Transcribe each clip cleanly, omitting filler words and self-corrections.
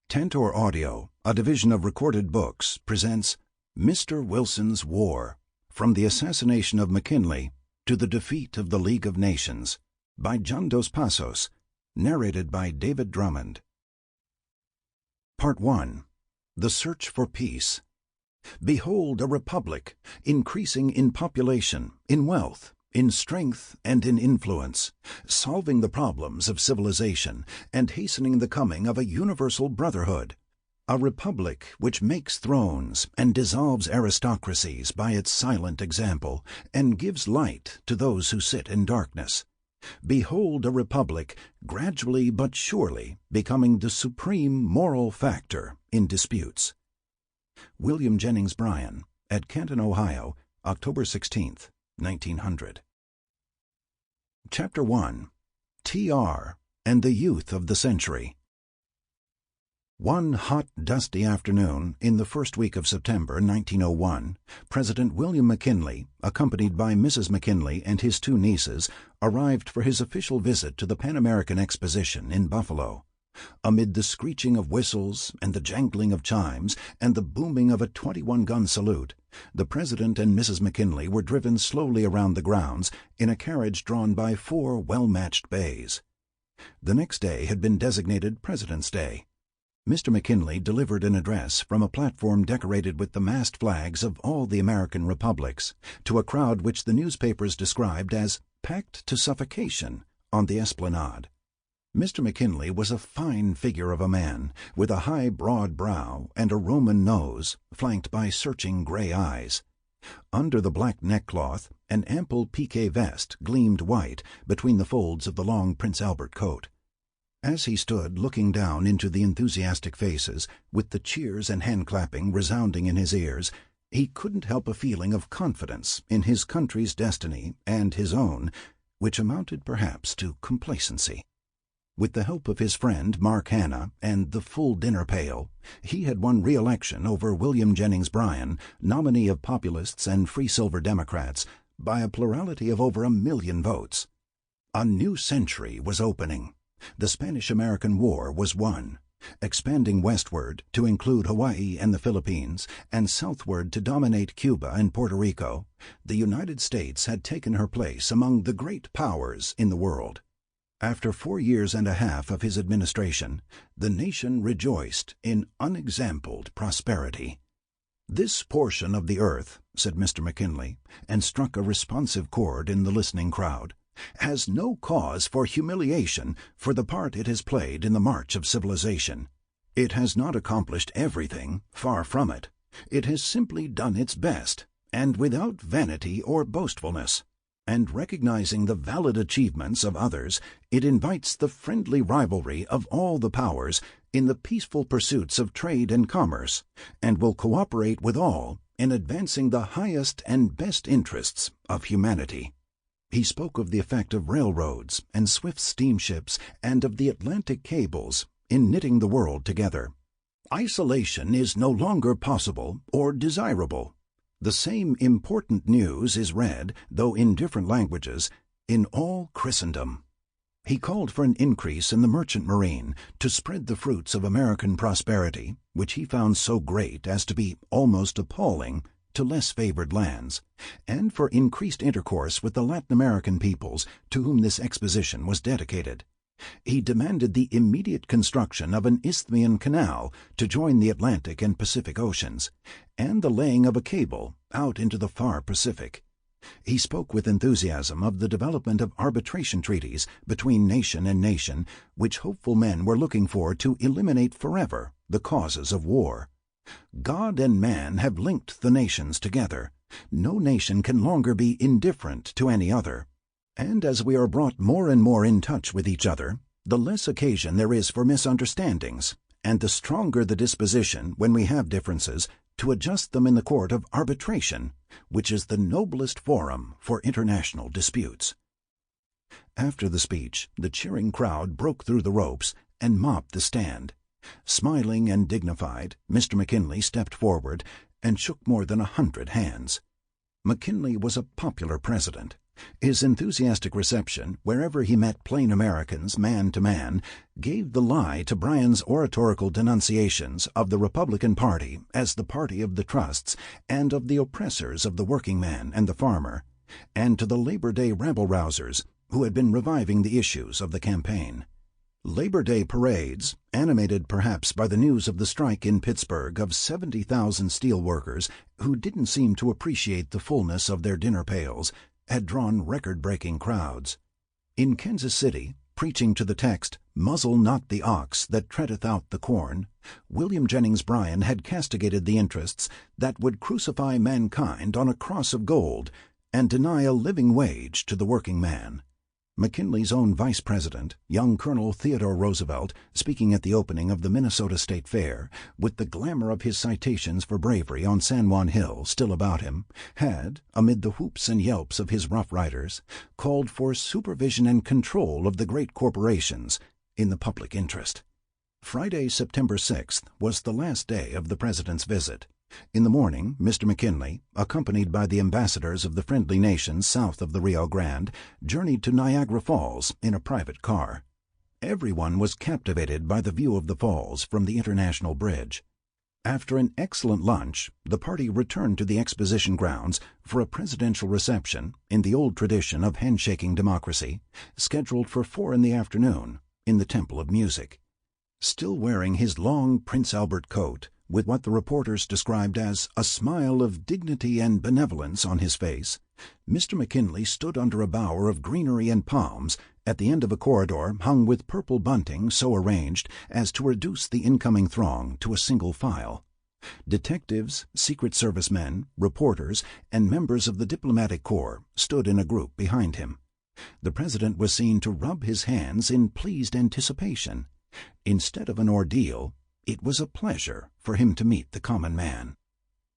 Tantor Audio, a division of Recorded Books, presents Mr. Wilson's War, From the Assassination of McKinley to the Defeat of the League of Nations, by John Dos Passos, narrated by David Drummond. Part 1. The Search for Peace. Behold a republic, increasing in population, in wealth, in strength, and in influence, solving the problems of civilization and hastening the coming of a universal brotherhood. A republic which makes thrones and dissolves aristocracies by its silent example and gives light to those who sit in darkness. Behold a republic gradually but surely becoming the supreme moral factor in disputes. William Jennings Bryan, at Canton, Ohio, October 16, 1900. Chapter 1. T.R. and the Youth of the Century. One hot, dusty afternoon in the first week of September 1901, President William McKinley, accompanied by Mrs. McKinley and his two nieces, arrived for his official visit to the Pan American Exposition in Buffalo. Amid the screeching of whistles and the jangling of chimes and the booming of a 21-gun salute, the President and Mrs. McKinley were driven slowly around the grounds in a carriage drawn by four well-matched bays. The next day had been designated President's Day. Mr. McKinley delivered an address from a platform decorated with the mast flags of all the American republics to a crowd which the newspapers described as packed to suffocation on the esplanade. Mr. McKinley was a fine figure of a man, with a high, broad brow and a Roman nose, flanked by searching gray eyes. Under the black neckcloth, an ample piqué vest gleamed white between the folds of the long Prince Albert coat. As he stood looking down into the enthusiastic faces, with the cheers and hand-clapping resounding in his ears, he couldn't help a feeling of confidence in his country's destiny and his own, which amounted perhaps to complacency. With the help of his friend Mark Hanna and the full dinner pail, he had won re-election over William Jennings Bryan, nominee of Populists and Free Silver Democrats, by a plurality of over 1 million votes. A new century was opening. The Spanish-American War was won. Expanding westward to include Hawaii and the Philippines, and southward to dominate Cuba and Puerto Rico, the United States had taken her place among the great powers in the world. After 4 years and a half of his administration, the nation rejoiced in unexampled prosperity. "This portion of the earth," said Mr. McKinley, and struck a responsive chord in the listening crowd, "has no cause for humiliation for the part it has played in the march of civilization. It has not accomplished everything, far from it. It has simply done its best, and without vanity or boastfulness. And recognizing the valid achievements of others, it invites the friendly rivalry of all the powers in the peaceful pursuits of trade and commerce, and will cooperate with all in advancing the highest and best interests of humanity." He spoke of the effect of railroads and swift steamships and of the Atlantic cables in knitting the world together. "Isolation is no longer possible or desirable. The same important news is read, though in different languages, in all Christendom." He called for an increase in the merchant marine to spread the fruits of American prosperity, which he found so great as to be almost appalling, to less favored lands, and for increased intercourse with the Latin American peoples to whom this exposition was dedicated. He demanded the immediate construction of an Isthmian canal to join the Atlantic and Pacific Oceans, and the laying of a cable out into the far Pacific. He spoke with enthusiasm of the development of arbitration treaties between nation and nation, which hopeful men were looking for to eliminate forever the causes of war. "God and man have linked the nations together. No nation can longer be indifferent to any other. And as we are brought more and more in touch with each other, the less occasion there is for misunderstandings, and the stronger the disposition, when we have differences, to adjust them in the court of arbitration, which is the noblest forum for international disputes." After the speech, the cheering crowd broke through the ropes and mopped the stand. Smiling and dignified, Mr. McKinley stepped forward and shook more than 100 hands. McKinley was a popular president, His enthusiastic reception, wherever he met plain Americans man to man, gave the lie to Bryan's oratorical denunciations of the Republican Party as the party of the trusts and of the oppressors of the working man and the farmer, and to the Labor Day rabble-rousers who had been reviving the issues of the campaign. Labor Day parades, animated perhaps by the news of the strike in Pittsburgh of 70,000 steel workers who didn't seem to appreciate the fullness of their dinner pails, had drawn record-breaking crowds. In Kansas City, preaching to the text, "Muzzle not the ox that treadeth out the corn," William Jennings Bryan had castigated the interests that would crucify mankind on a cross of gold and deny a living wage to the working man. McKinley's own vice president, young Colonel Theodore Roosevelt, speaking at the opening of the Minnesota State Fair, with the glamour of his citations for bravery on San Juan Hill still about him, had, amid the whoops and yelps of his Rough Riders, called for supervision and control of the great corporations in the public interest. Friday, September 6th, was the last day of the president's visit. In the morning, Mr. McKinley, accompanied by the ambassadors of the friendly nations south of the Rio Grande, journeyed to Niagara Falls in a private car. Everyone was captivated by the view of the falls from the International Bridge. After an excellent lunch, the party returned to the exposition grounds for a presidential reception in the old tradition of handshaking democracy, scheduled for 4 in the afternoon in the Temple of Music. Still wearing his long Prince Albert coat, with what the reporters described as a smile of dignity and benevolence on his face, Mr. McKinley stood under a bower of greenery and palms at the end of a corridor hung with purple bunting so arranged as to reduce the incoming throng to a single file. Detectives, Secret Service men, reporters, and members of the diplomatic corps stood in a group behind him. The president was seen to rub his hands in pleased anticipation. Instead of an ordeal, it was a pleasure for him to meet the common man.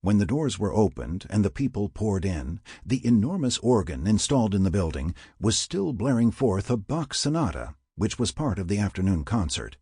When the doors were opened and the people poured in, the enormous organ installed in the building was still blaring forth a Bach sonata, which was part of the afternoon concert.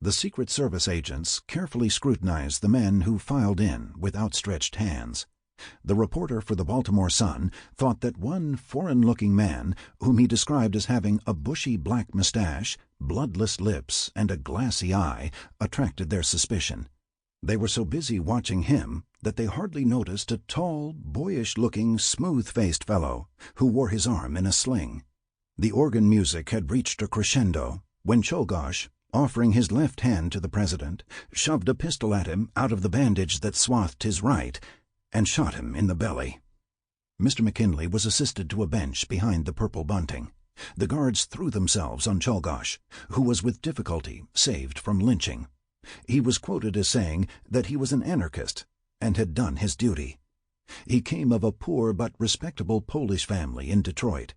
The Secret Service agents carefully scrutinized the men who filed in with outstretched hands. The reporter for the Baltimore Sun thought that one foreign-looking man, whom he described as having a bushy black mustache, bloodless lips, and a glassy eye, attracted their suspicion. They were so busy watching him that they hardly noticed a tall, boyish-looking, smooth-faced fellow who wore his arm in a sling. The organ music had reached a crescendo when Czolgosz, offering his left hand to the president, shoved a pistol at him out of the bandage that swathed his right, and shot him in the belly. Mr. McKinley was assisted to a bench behind the purple bunting. The guards threw themselves on Czolgosz, who was with difficulty saved from lynching. He was quoted as saying that he was an anarchist and had done his duty. He came of a poor but respectable Polish family in Detroit.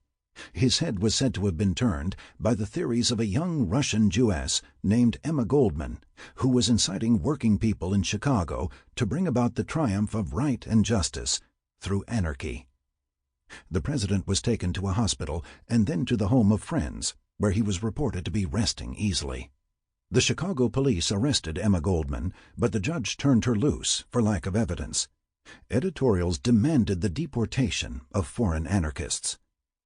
His head was said to have been turned by the theories of a young Russian Jewess named Emma Goldman, who was inciting working people in Chicago to bring about the triumph of right and justice through anarchy. The president was taken to a hospital and then to the home of friends, where he was reported to be resting easily. The Chicago police arrested Emma Goldman, but the judge turned her loose for lack of evidence. Editorials demanded the deportation of foreign anarchists.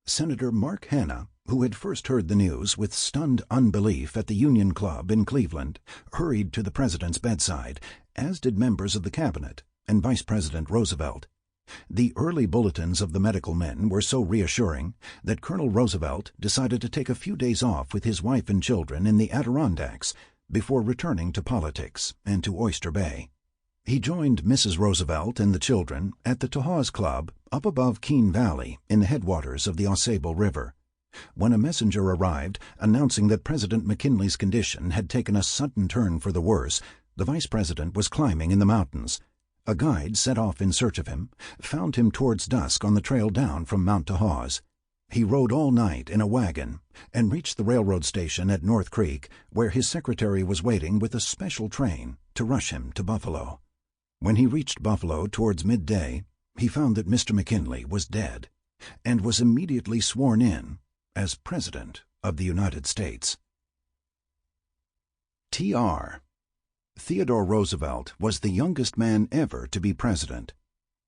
Senator Mark Hanna, who had first heard the news with stunned unbelief at the Union Club in Cleveland, hurried to the president's bedside, as did members of the cabinet and Vice President Roosevelt. The early bulletins of the medical men were so reassuring that Colonel Roosevelt decided to take a few days off with his wife and children in the Adirondacks before returning to politics and to Oyster Bay. He joined Mrs. Roosevelt and the children at the Tahawus Club up above Keene Valley in the headwaters of the Ausable River. When a messenger arrived announcing that President McKinley's condition had taken a sudden turn for the worse, the vice president was climbing in the mountains. A guide set off in search of him, found him towards dusk on the trail down from Mount Tahawus. He rode all night in a wagon and reached the railroad station at North Creek, where his secretary was waiting with a special train to rush him to Buffalo. When he reached Buffalo towards midday, he found that Mr. McKinley was dead, and was immediately sworn in as President of the United States. T.R. Theodore Roosevelt was the youngest man ever to be president.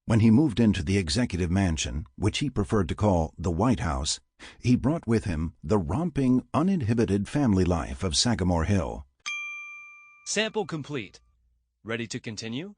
When he moved into the executive mansion, which he preferred to call the White House, he brought with him the romping, uninhibited family life of Sagamore Hill. Sample complete. Ready to continue?